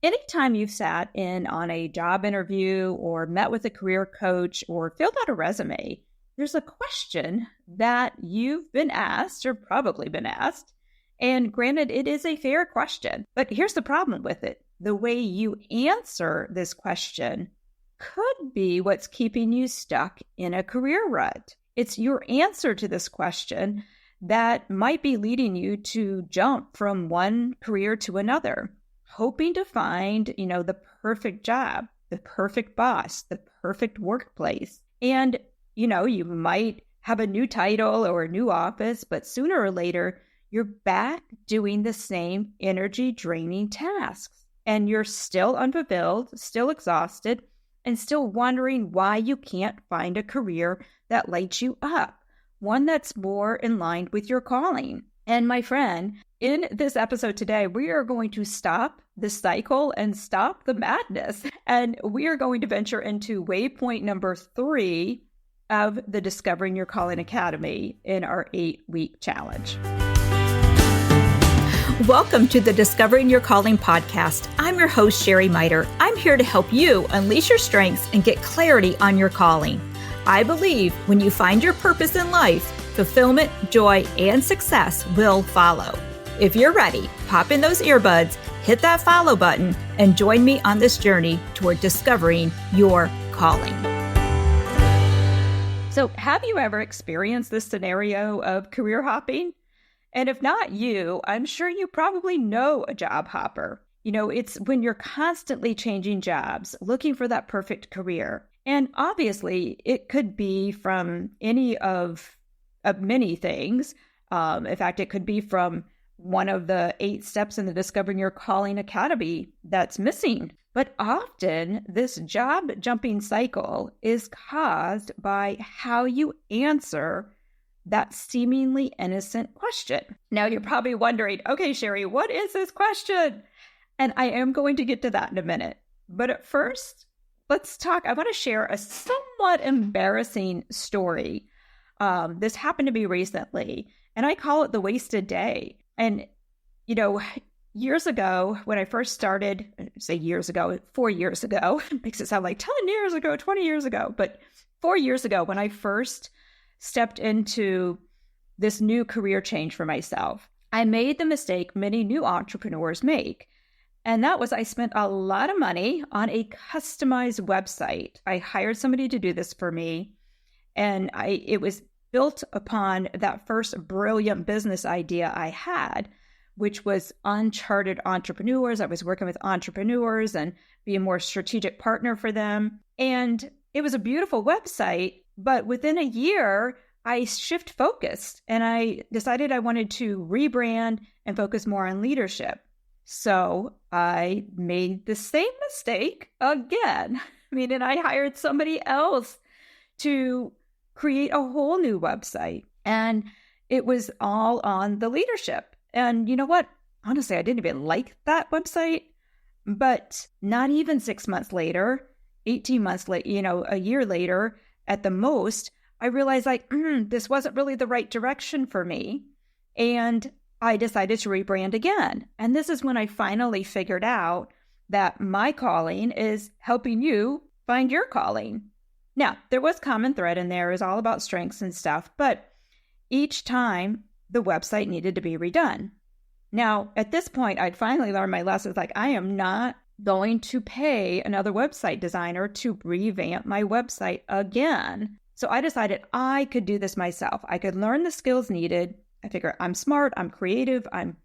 Anytime you've sat in on a job interview or met with a career coach or filled out a resume, there's a question that you've been asked or probably been asked. And granted, it is a fair question, but here's the problem with it. The way you answer this question could be what's keeping you stuck in a career rut. It's your answer to this question that might be leading you to jump from one career to another, hoping to find, the perfect job, the perfect boss, the perfect workplace. And, you might have a new title or a new office, but sooner or later, you're back doing the same energy draining tasks. And you're still unfulfilled, still exhausted, and still wondering why you can't find a career that lights you up, one that's more in line with your calling. And my friend, in this episode today, we are going to stop the cycle and stop the madness. And we are going to venture into waypoint number 3 of the Discovering Your Calling Academy in our 8-week challenge. Welcome to the Discovering Your Calling podcast. I'm your host, Sherry Miter. I'm here to help you unleash your strengths and get clarity on your calling. I believe when you find your purpose in life, fulfillment, joy, and success will follow. If you're ready, pop in those earbuds, hit that follow button, and join me on this journey toward discovering your calling. So, have you ever experienced this scenario of career hopping? And if not you, I'm sure you probably know a job hopper. It's when you're constantly changing jobs, looking for that perfect career. And obviously, it could be from any of many things. In fact, it could be from one of the 8 steps in the Discovering Your Calling Academy that's missing. But often, this job jumping cycle is caused by how you answer that seemingly innocent question. Now, you're probably wondering, okay, Sherry, what is this question? And I am going to get to that in a minute. But at first, let's talk. I want to share a somewhat embarrassing story. This happened to me recently, and I call it the wasted day. And, years ago, when I first started, say years ago, 4 years ago, makes it sound like 10 years ago, 20 years ago, but 4 years ago, when I first stepped into this new career change for myself, I made the mistake many new entrepreneurs make. And that was I spent a lot of money on a customized website. I hired somebody to do this for me. And it was built upon that first brilliant business idea I had, which was uncharted entrepreneurs. I was working with entrepreneurs and be a more strategic partner for them. And it was a beautiful website, but within a year, I shift focused and I decided I wanted to rebrand and focus more on leadership. So I made the same mistake again, meaning I hired somebody else to create a whole new website. And it was all on the leadership. And you know what? Honestly, I didn't even like that website. But not even 6 months later, 18 months later, a year later, at the most, I realized this wasn't really the right direction for me. And I decided to rebrand again. And this is when I finally figured out that my calling is helping you find your calling. Now, there was common thread in there. It was all about strengths and stuff. But each time, the website needed to be redone. Now, at this point, I'd finally learned my lessons. I am not going to pay another website designer to revamp my website again. So I decided I could do this myself. I could learn the skills needed. I figure I'm smart, I'm creative, I'm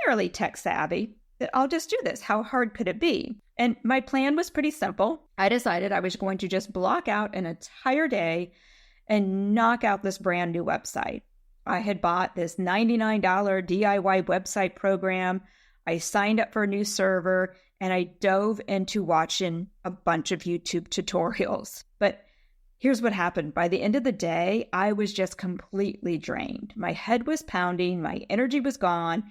fairly tech savvy, that I'll just do this. How hard could it be? And my plan was pretty simple. I decided I was going to just block out an entire day and knock out this brand new website. I had bought this $99 DIY website program. I signed up for a new server and I dove into watching a bunch of YouTube tutorials. But here's what happened. By the end of the day, I was just completely drained. My head was pounding, my energy was gone.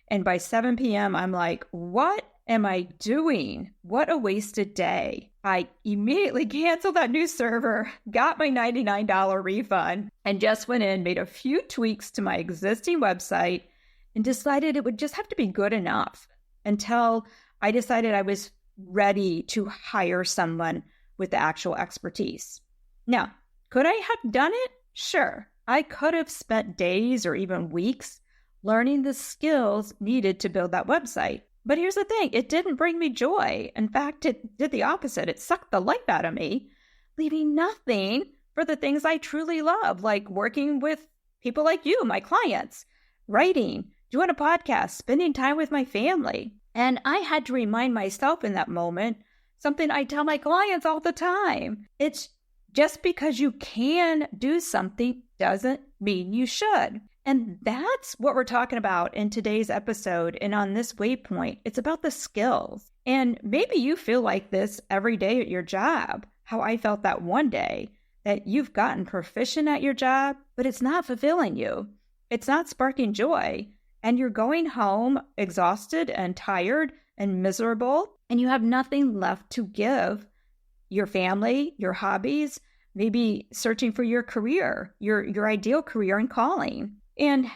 And by 7 p.m., I'm like, what am I doing? What a wasted day. I immediately canceled that new server, got my $99 refund, and just went in, made a few tweaks to my existing website, and decided it would just have to be good enough until I decided I was ready to hire someone with the actual expertise. Now, could I have done it? Sure. I could have spent days or even weeks learning the skills needed to build that website. But here's the thing, it didn't bring me joy. In fact, it did the opposite. It sucked the life out of me, leaving nothing for the things I truly love, like working with people like you, my clients, writing, doing a podcast, spending time with my family. And I had to remind myself in that moment, something I tell my clients all the time. It's just because you can do something doesn't mean you should. And that's what we're talking about in today's episode and on this Waypoint. It's about the skills. And maybe you feel like this every day at your job, how I felt that one day, that you've gotten proficient at your job, but it's not fulfilling you. It's not sparking joy. And you're going home exhausted and tired and miserable, and you have nothing left to give your family, your hobbies, maybe searching for your career, your ideal career and calling. And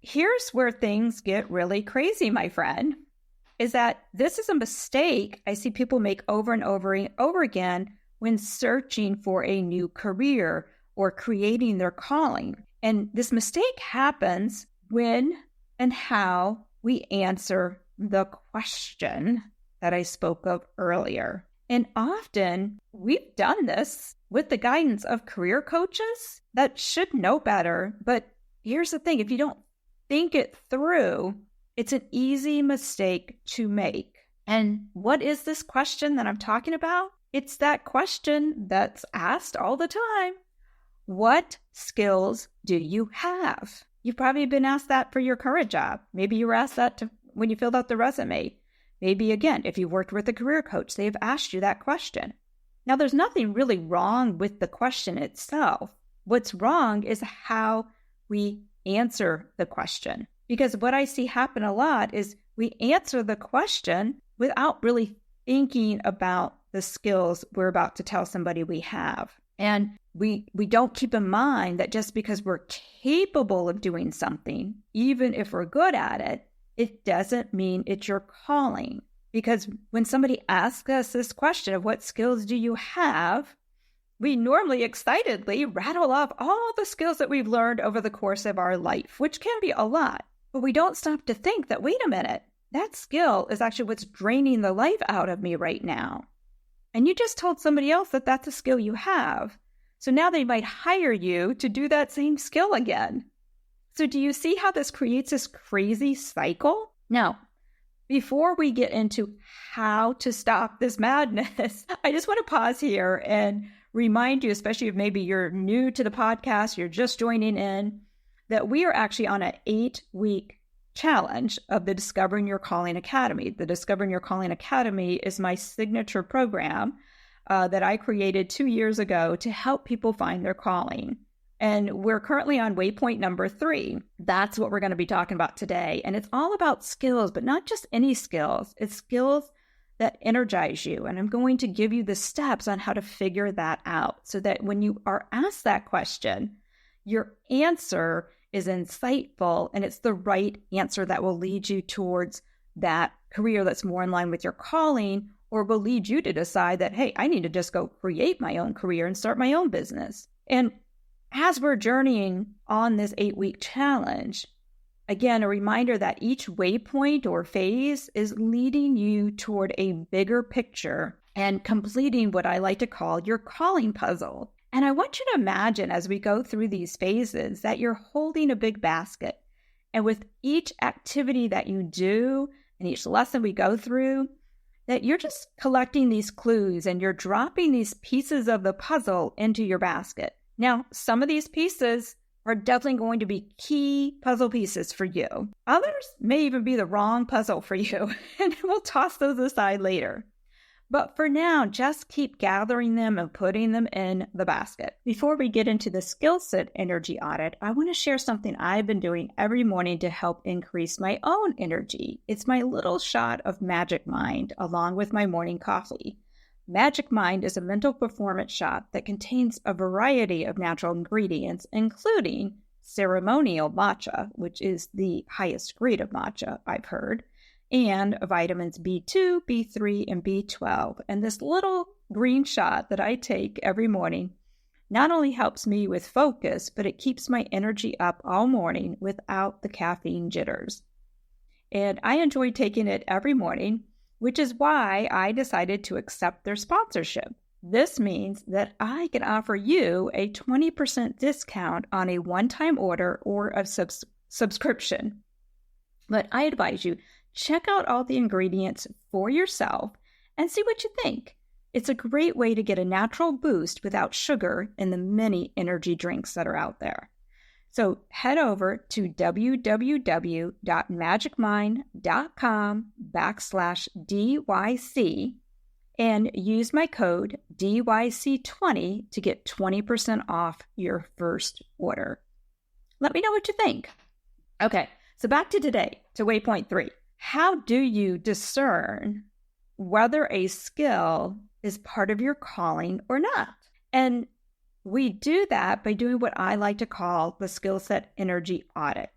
here's where things get really crazy, my friend, is that this is a mistake I see people make over and over again when searching for a new career or creating their calling. And this mistake happens when and how we answer the question that I spoke of earlier. And often we've done this with the guidance of career coaches that should know better. But here's the thing, if you don't think it through, it's an easy mistake to make. And what is this question that I'm talking about? It's that question that's asked all the time. What skills do you have? You've probably been asked that for your current job. Maybe you were asked that when you filled out the resume. Maybe, again, if you worked with a career coach, they've asked you that question. Now, there's nothing really wrong with the question itself. What's wrong is how we answer the question. Because what I see happen a lot is we answer the question without really thinking about the skills we're about to tell somebody we have. And we don't keep in mind that just because we're capable of doing something, even if we're good at it, it doesn't mean it's your calling. Because when somebody asks us this question of what skills do you have, we normally excitedly rattle off all the skills that we've learned over the course of our life, which can be a lot. But we don't stop to think that, wait a minute, that skill is actually what's draining the life out of me right now. And you just told somebody else that that's a skill you have. So now they might hire you to do that same skill again. So do you see how this creates this crazy cycle? Now, before we get into how to stop this madness, I just want to pause here and remind you, especially if maybe you're new to the podcast, you're just joining in, that we are actually on an 8-week challenge of the Discovering Your Calling Academy. The Discovering Your Calling Academy is my signature program that I created 2 years ago to help people find their calling. And we're currently on Waypoint number 3. That's what we're going to be talking about today. And it's all about skills, but not just any skills. It's skills that energize you. And I'm going to give you the steps on how to figure that out so that when you are asked that question, your answer is insightful and it's the right answer that will lead you towards that career that's more in line with your calling, or will lead you to decide that, hey, I need to just go create my own career and start my own business. And as we're journeying on this 8-week challenge, again, a reminder that each waypoint or phase is leading you toward a bigger picture and completing what I like to call your calling puzzle. And I want you to imagine as we go through these phases that you're holding a big basket. And with each activity that you do and each lesson we go through, that you're just collecting these clues and you're dropping these pieces of the puzzle into your basket. Now, some of these pieces are definitely going to be key puzzle pieces for you. Others may even be the wrong puzzle for you, and we'll toss those aside later. But for now, just keep gathering them and putting them in the basket. Before we get into the Skillset Energy Audit, I want to share something I've been doing every morning to help increase my own energy. It's my little shot of Magic Mind along with my morning coffee. Magic Mind is a mental performance shot that contains a variety of natural ingredients, including ceremonial matcha, which is the highest grade of matcha, I've heard, and vitamins B2, B3, and B12. And this little green shot that I take every morning not only helps me with focus, but it keeps my energy up all morning without the caffeine jitters. And I enjoy taking it every morning, which is why I decided to accept their sponsorship. This means that I can offer you a 20% discount on a one-time order or a subscription. But I advise you, check out all the ingredients for yourself and see what you think. It's a great way to get a natural boost without sugar in the many energy drinks that are out there. So head over to www.magicmind.com/DYC and use my code DYC20 to get 20% off your first order. Let me know what you think. Okay, so back to today, to Waypoint 3. How do you discern whether a skill is part of your calling or not? And we do that by doing what I like to call the Skillset Energy Audit.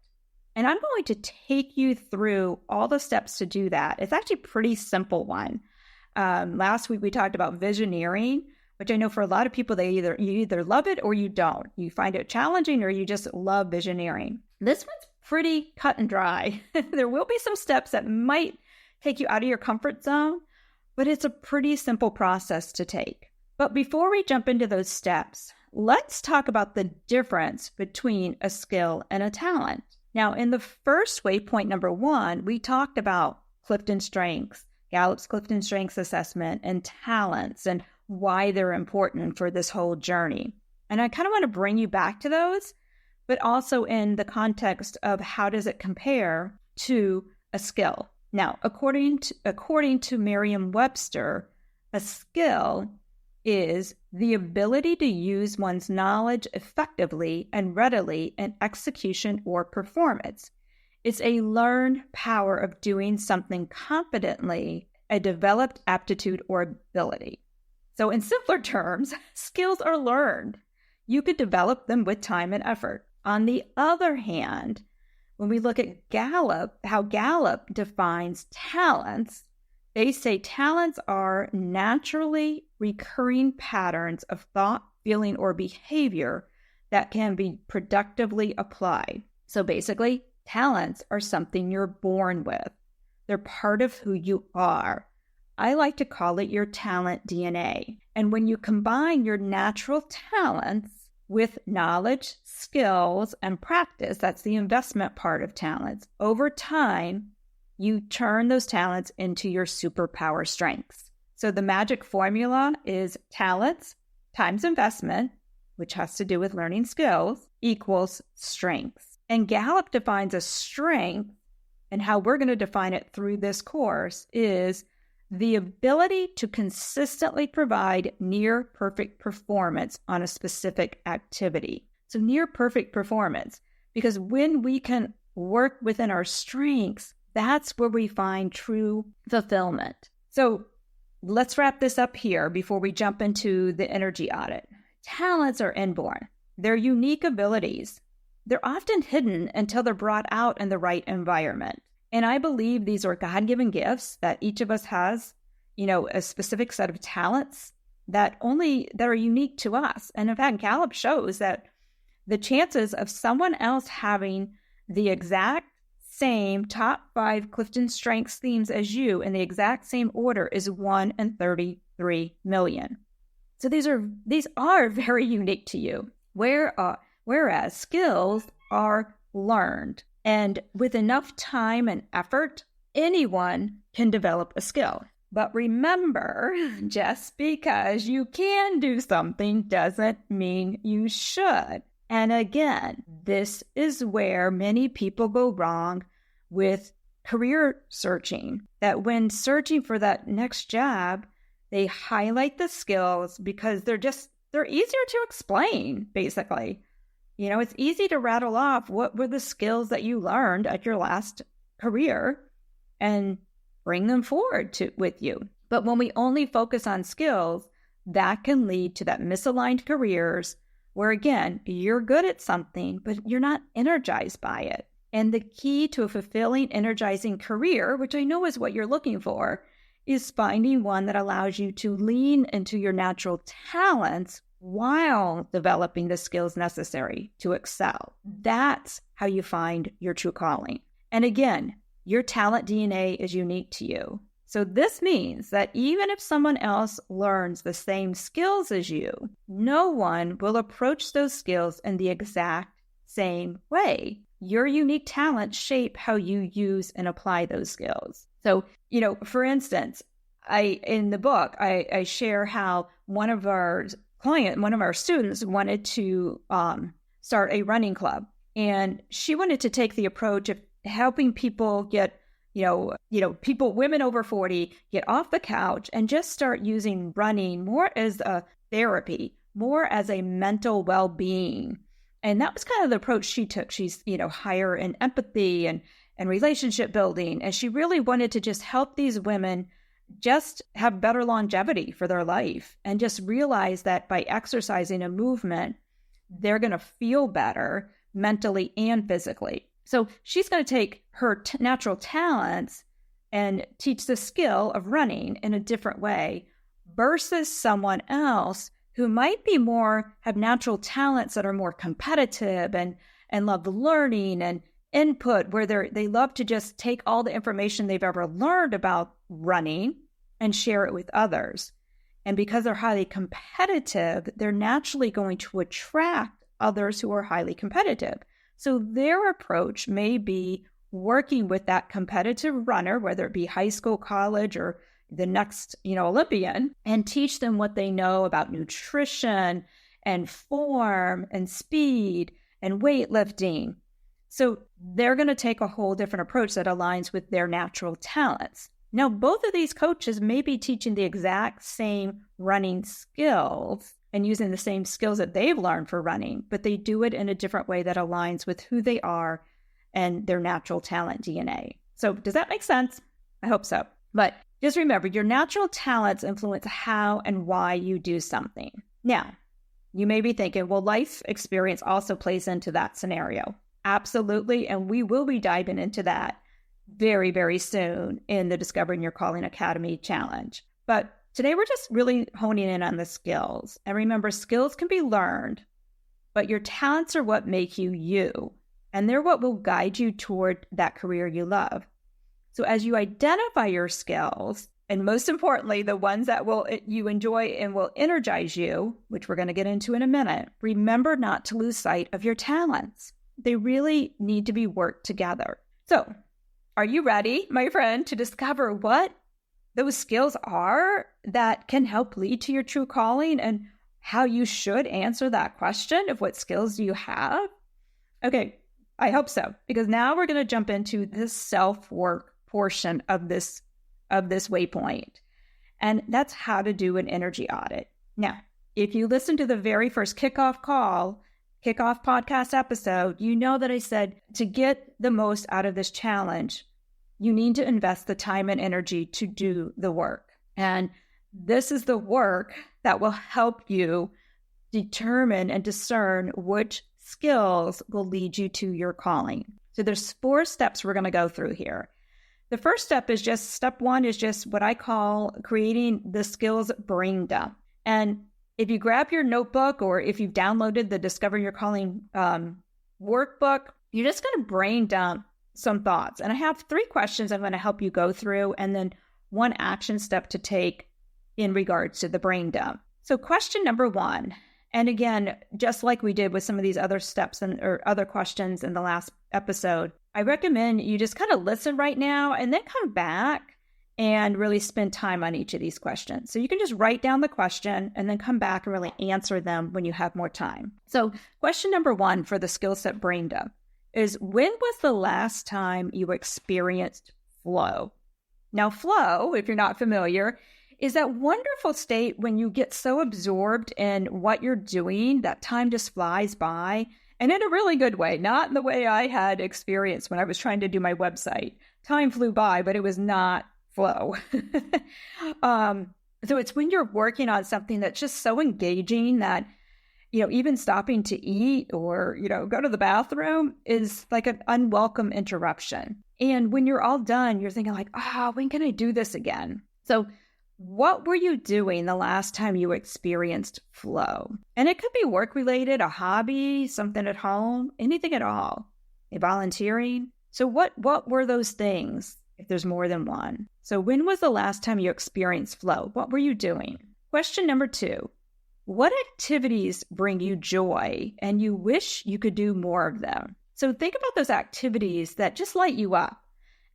And I'm going to take you through all the steps to do that. It's actually a pretty simple one. Last week we talked about visioneering, which I know for a lot of people, you either love it or you don't. You find it challenging or you just love visioneering. This one's pretty cut and dry. There will be some steps that might take you out of your comfort zone, but it's a pretty simple process to take. But before we jump into those steps, let's talk about the difference between a skill and a talent. Now, in the first waypoint, number 1, we talked about Clifton Strengths, Gallup's Clifton Strengths Assessment, and talents, and why they're important for this whole journey. And I kind of want to bring you back to those, but also in the context of how does it compare to a skill. Now, according to Merriam-Webster, a skill is the ability to use one's knowledge effectively and readily in execution or performance. It's a learned power of doing something confidently, a developed aptitude or ability. So in simpler terms, skills are learned. You could develop them with time and effort. On the other hand, when we look at Gallup, how Gallup defines talents, they say talents are naturally recurring patterns of thought, feeling, or behavior that can be productively applied. So basically, talents are something you're born with. They're part of who you are. I like to call it your talent DNA. And when you combine your natural talents with knowledge, skills, and practice, that's the investment part of talents, over time, you turn those talents into your superpower strengths. So the magic formula is talents times investment, which has to do with learning skills, equals strengths. And Gallup defines a strength, and how we're going to define it through this course is the ability to consistently provide near perfect performance on a specific activity. So near perfect performance, because when we can work within our strengths, that's where we find true fulfillment. So let's wrap this up here before we jump into the energy audit. Talents are inborn. They're unique abilities. They're often hidden until they're brought out in the right environment. And I believe these are God-given gifts that each of us has, a specific set of talents that are unique to us. And in fact, Gallup shows that the chances of someone else having the exact same top 5 Clifton Strengths themes as you in the exact same order is 1 in 33 million. So these are very unique to you, whereas skills are learned. And with enough time and effort, anyone can develop a skill. But remember, just because you can do something doesn't mean you should. And again, this is where many people go wrong with career searching, that when searching for that next job, they highlight the skills because they're easier to explain, basically. It's easy to rattle off what were the skills that you learned at your last career and bring them forward with you. But when we only focus on skills, that can lead to that misaligned careers where, again, you're good at something, but you're not energized by it. And the key to a fulfilling, energizing career, which I know is what you're looking for, is finding one that allows you to lean into your natural talents while developing the skills necessary to excel. That's how you find your true calling. And again, your talent DNA is unique to you. So this means that even if someone else learns the same skills as you, no one will approach those skills in the exact same way. Your unique talents shape how you use and apply those skills. So, for instance, in the book, I share how one of our students wanted to start a running club. And she wanted to take the approach of helping people get women over 40 get off the couch and just start using running more as a therapy, more as a mental well-being. And that was kind of the approach she took. She's, higher in empathy and relationship building. And she really wanted to just help these women just have better longevity for their life and just realize that by exercising a movement, they're going to feel better mentally and physically. So she's going to take her natural talents and teach the skill of running in a different way versus someone else who might be have natural talents that are more competitive and love learning and input, where they love to just take all the information they've ever learned about running and share it with others. And because they're highly competitive, they're naturally going to attract others who are highly competitive. So their approach may be working with that competitive runner, whether it be high school, college, or the next, Olympian, and teach them what they know about nutrition and form and speed and weightlifting. So they're going to take a whole different approach that aligns with their natural talents. Now, both of these coaches may be teaching the exact same running skills and using the same skills that they've learned for running, but they do it in a different way that aligns with who they are and their natural talent DNA. So does that make sense? I hope so. But just remember, your natural talents influence how and why you do something. Now, you may be thinking, well, life experience also plays into that scenario. Absolutely. And we will be diving into that very, very soon in the Discovering Your Calling Academy Challenge. But today, we're just really honing in on the skills. And remember, skills can be learned, but your talents are what make you you. And they're what will guide you toward that career you love. So as you identify your skills, and most importantly, the ones that you enjoy and will energize you, which we're going to get into in a minute, remember not to lose sight of your talents. They really need to be worked together. So are you ready, my friend, to discover what those skills are that can help lead to your true calling and how you should answer that question of what skills do you have? Okay, I hope so, because now we're going to jump into this self-work portion of this waypoint, and that's how to do an energy audit. Now, if you listen to the very first kickoff podcast episode, you know that I said to get the most out of this challenge, you need to invest the time and energy to do the work. And this is the work that will help you determine and discern which skills will lead you to your calling. So there's 4 steps we're going to go through here. The first step is step 1 is just what I call creating the skills brain dump. And if you grab your notebook or if you've downloaded the Discover Your Calling workbook, you're just going to brain dump some thoughts. And I have 3 questions I'm going to help you go through, and then 1 action step to take in regards to the brain dump. So question number 1, and again, just like we did with some of these other steps or other questions in the last episode, I recommend you just kind of listen right now and then come back and really spend time on each of these questions. So you can just write down the question and then come back and really answer them when you have more time. So question number 1 for the skill set brain dump is, when was the last time you experienced flow? Now, flow, if you're not familiar, is that wonderful state when you get so absorbed in what you're doing that time just flies by, and in a really good way, not in the way I had experienced when I was trying to do my website. Time flew by, but it was not flow. So it's when you're working on something that's just so engaging that, even stopping to eat or, go to the bathroom is like an unwelcome interruption. And when you're all done, you're thinking like, when can I do this again? So what were you doing the last time you experienced flow? And it could be work-related, a hobby, something at home, anything at all. Volunteering. So what were those things if there's more than one? So when was the last time you experienced flow? What were you doing? Question number 2, what activities bring you joy and you wish you could do more of them? So think about those activities that just light you up.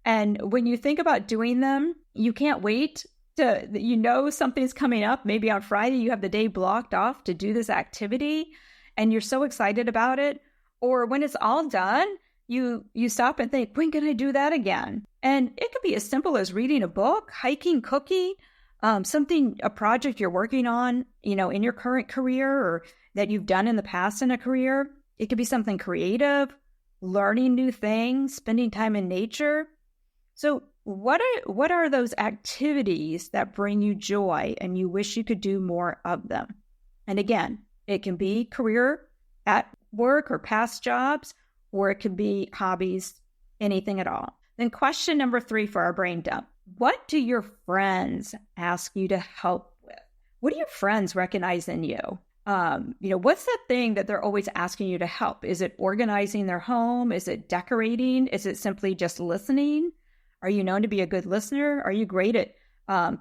And when you think about doing them, you can't wait to, something's coming up. Maybe on Friday, you have the day blocked off to do this activity and you're so excited about it. Or when it's all done, you stop and think, when can I do that again? And it could be as simple as reading a book, hiking, cooking, a project you're working on, in your current career or that you've done in the past in a career. It could be something creative, learning new things, spending time in nature. So what are those activities that bring you joy and you wish you could do more of them? And again, it can be career at work or past jobs, or it could be hobbies, anything at all. Then question number 3 for our brain dump. What do your friends ask you to help with? What do your friends recognize in you? What's that thing that they're always asking you to help? Is it organizing their home? Is it decorating? Is it simply just listening? Are you known to be a good listener? Are you great at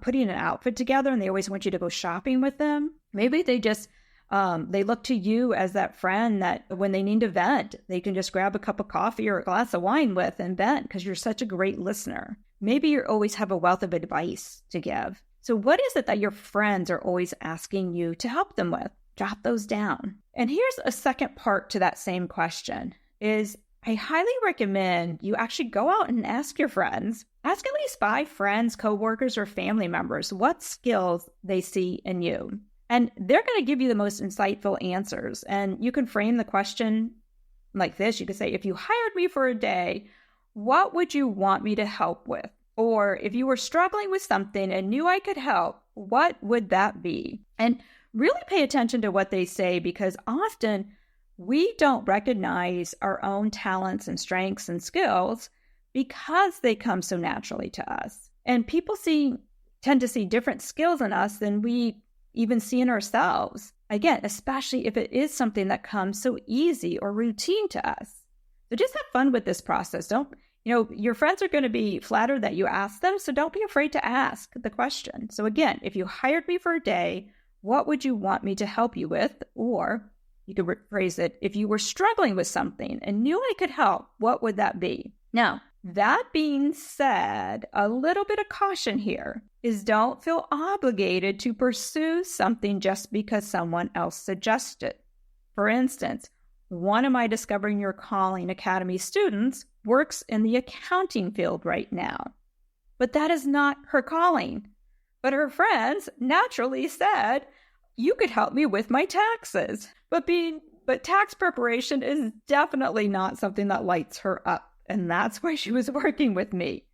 putting an outfit together and they always want you to go shopping with them? Maybe they just, they look to you as that friend that when they need to vent, they can just grab a cup of coffee or a glass of wine with and vent because you're such a great listener. Maybe you always have a wealth of advice to give. So what is it that your friends are always asking you to help them with? Jot those down. And here's a second part to that same question is I highly recommend you actually go out and ask your friends, ask at least 5 friends, coworkers, or family members what skills they see in you. And they're going to give you the most insightful answers. And you can frame the question like this. You could say, if you hired me for a day, what would you want me to help with? Or if you were struggling with something and knew I could help, what would that be? And really pay attention to what they say because often we don't recognize our own talents and strengths and skills because they come so naturally to us. And people tend to see different skills in us than we even see in ourselves. Again, especially if it is something that comes so easy or routine to us. So just have fun with this process. Your friends are going to be flattered that you ask them, so don't be afraid to ask the question. So again, if you hired me for a day, what would you want me to help you with? Or you could rephrase it, if you were struggling with something and knew I could help, what would that be? Now, that being said, a little bit of caution here is don't feel obligated to pursue something just because someone else suggested. For instance, one of my Discovering Your Calling Academy students works in the accounting field right now, but that is not her calling. But her friends naturally said, you could help me with my taxes. But tax preparation is definitely not something that lights her up. And that's why she was working with me.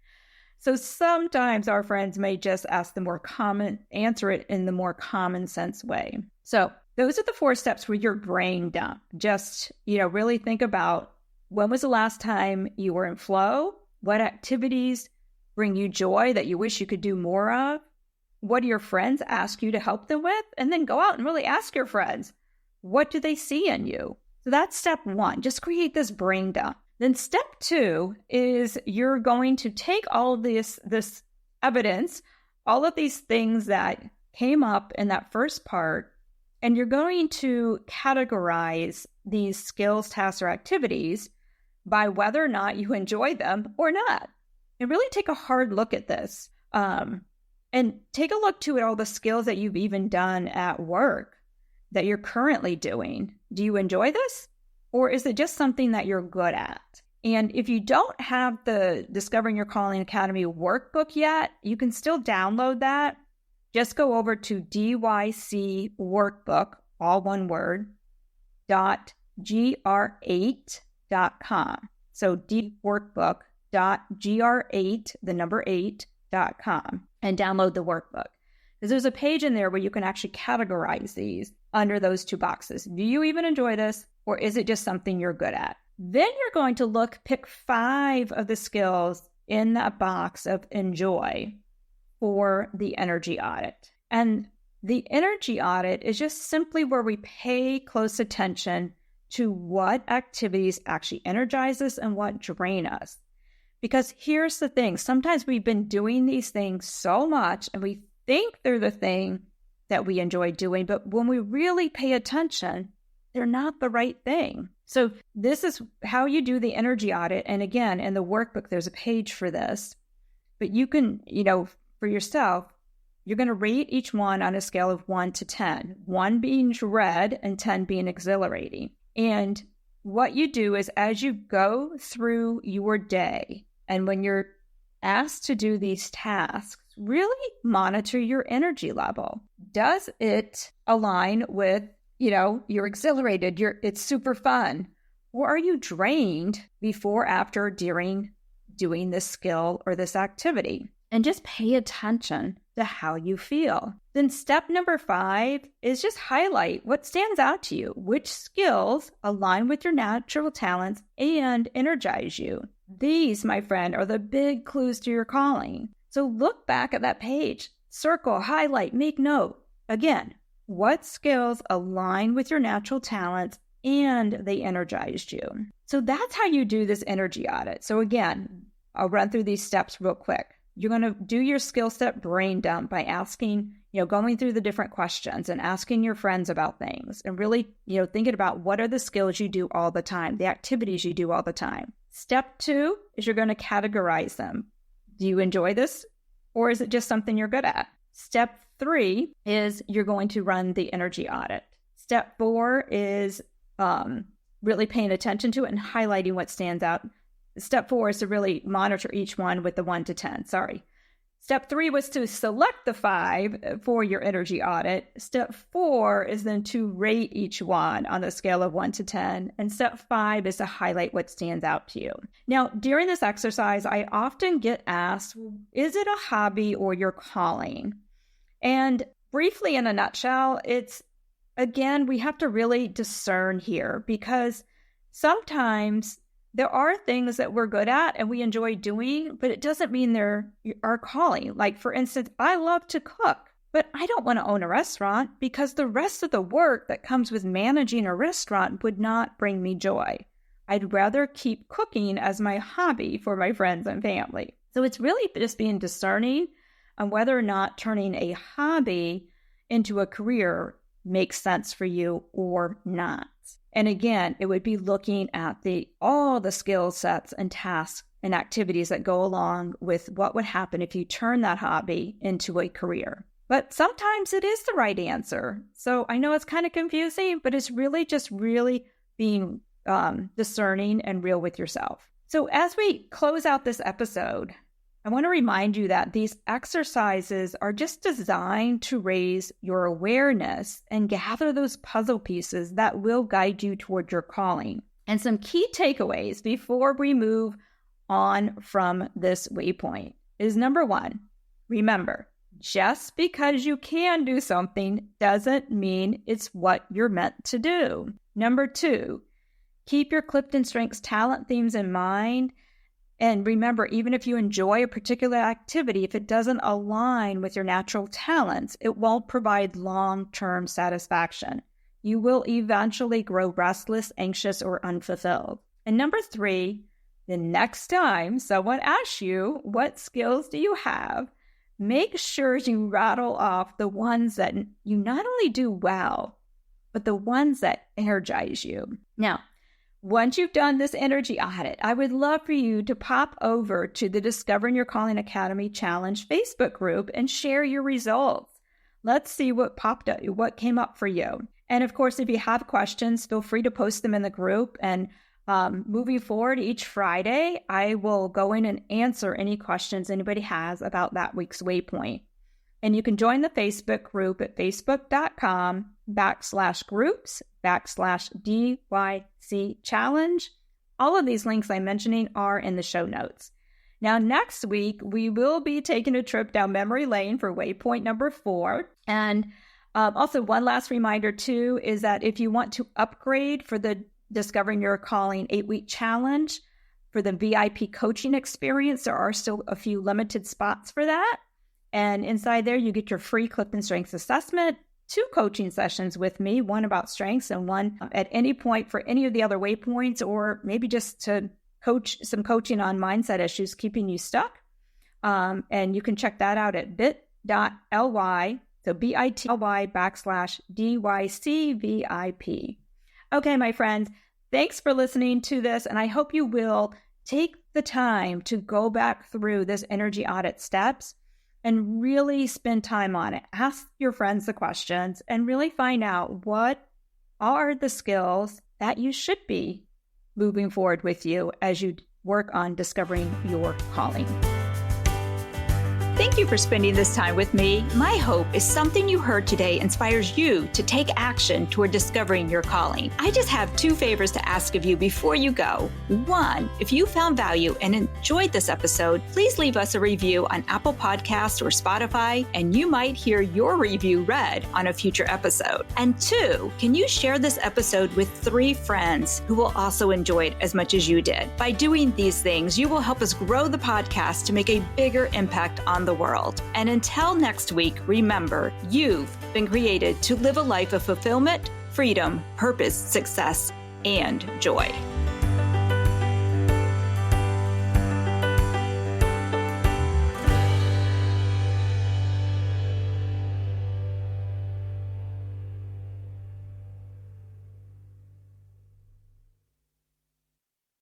So sometimes our friends may just answer it in the more common sense way. So those are the 4 steps for your brain dump. Just, really think about when was the last time you were in flow? What activities bring you joy that you wish you could do more of? What do your friends ask you to help them with? And then go out and really ask your friends, what do they see in you? So that's step 1. Just create this brain dump. Then step 2 is you're going to take all of this evidence, all of these things that came up in that first part, and you're going to categorize these skills, tasks, or activities by whether or not you enjoy them or not. And really take a hard look at this. And take a look too at all the skills that you've even done at work that you're currently doing. Do you enjoy this? Or is it just something that you're good at? And if you don't have the Discovering Your Calling Academy workbook yet, you can still download that. Just go over to DYC all one word, .gr8.com. So dworkbook.gr8, the number 8.com, and download the workbook. Because there's a page in there where you can actually categorize these under those 2 boxes. Do you even enjoy this, or is it just something you're good at? Then you're going to pick 5 of the skills in that box of enjoy for the energy audit. And the energy audit is just simply where we pay close attention to what activities actually energize us and what drain us. Because here's the thing, sometimes we've been doing these things so much and we think they're the thing that we enjoy doing, but when we really pay attention, they're not the right thing. So this is how you do the energy audit. And again, in the workbook, there's a page for this, but you can, for yourself, you're going to rate each one on a scale of 1 to 10, 1 being dread and 10 being exhilarating. And what you do is as you go through your day, and when you're asked to do these tasks, really monitor your energy level. Does it align with, you're exhilarated, it's super fun? Or are you drained before, after, during doing this skill or this activity? And just pay attention to how you feel. Then step number 5 is just highlight what stands out to you. Which skills align with your natural talents and energize you? These, my friend, are the big clues to your calling. So look back at that page, circle, highlight, make note. Again, what skills align with your natural talents and they energized you? So that's how you do this energy audit. So again, I'll run through these steps real quick. You're going to do your skill set brain dump by asking, going through the different questions and asking your friends about things and really, thinking about what are the skills you do all the time, the activities you do all the time. Step 2 is you're going to categorize them. Do you enjoy this, or is it just something you're good at? Step 3 is you're going to run the energy audit. Step 4 is really paying attention to it and highlighting what stands out. Step 4 is to really monitor each one with the 1 to 10. Step 3 was to select the 5 for your energy audit. Step 4 is then to rate each one on a scale of 1 to 10. And step 5 is to highlight what stands out to you. Now, during this exercise, I often get asked, is it a hobby or your calling? And briefly, in a nutshell, again, we have to really discern here, because sometimes there are things that we're good at and we enjoy doing, but it doesn't mean they're our calling. Like, for instance, I love to cook, but I don't want to own a restaurant because the rest of the work that comes with managing a restaurant would not bring me joy. I'd rather keep cooking as my hobby for my friends and family. So it's really just being discerning on whether or not turning a hobby into a career makes sense for you or not. And again, it would be looking at all the skill sets and tasks and activities that go along with what would happen if you turn that hobby into a career. But sometimes it is the right answer. So I know it's kind of confusing, but it's really just being discerning and real with yourself. So as we close out this episode, I want to remind you that these exercises are just designed to raise your awareness and gather those puzzle pieces that will guide you toward your calling. And some key takeaways before we move on from this waypoint is number 1, remember, just because you can do something doesn't mean it's what you're meant to do. Number 2, keep your Clifton Strengths talent themes in mind. And remember, even if you enjoy a particular activity, if it doesn't align with your natural talents, it won't provide long-term satisfaction. You will eventually grow restless, anxious, or unfulfilled. And number 3, the next time someone asks you, what skills do you have? Make sure you rattle off the ones that you not only do well, but the ones that energize you. Now, once you've done this energy audit, I would love for you to pop over to the Discovering Your Calling Academy Challenge Facebook group and share your results. Let's see what popped up, what came up for you. And of course, if you have questions, feel free to post them in the group. And moving forward, each Friday, I will go in and answer any questions anybody has about that week's waypoint. And you can join the Facebook group at facebook.com/groups/DYC challenge. All of these links I'm mentioning are in the show notes. Now, next week, we will be taking a trip down memory lane for Waypoint number 4. And also, one last reminder, too, is that if you want to upgrade for the Discovering Your Calling 8-week challenge for the VIP coaching experience, there are still a few limited spots for that. And inside there, you get your free Clifton Strengths assessment, 2 coaching sessions with me, one about strengths and one at any point for any of the other waypoints, or maybe just to coach some coaching on mindset issues keeping you stuck. And you can check that out at bit.ly, so bit.ly/DYCVIP. Okay, my friends, thanks for listening to this, and I hope you will take the time to go back through this energy audit steps and really spend time on it. Ask your friends the questions and really find out what are the skills that you should be moving forward with you as you work on discovering your calling. Thank you for spending this time with me. My hope is something you heard today inspires you to take action toward discovering your calling. I just have 2 favors to ask of you before you go. 1, if you found value and enjoyed this episode, please leave us a review on Apple Podcasts or Spotify, and you might hear your review read on a future episode. And 2, can you share this episode with 3 friends who will also enjoy it as much as you did? By doing these things, you will help us grow the podcast to make a bigger impact on the world. And until next week, remember, you've been created to live a life of fulfillment, freedom, purpose, success, and joy.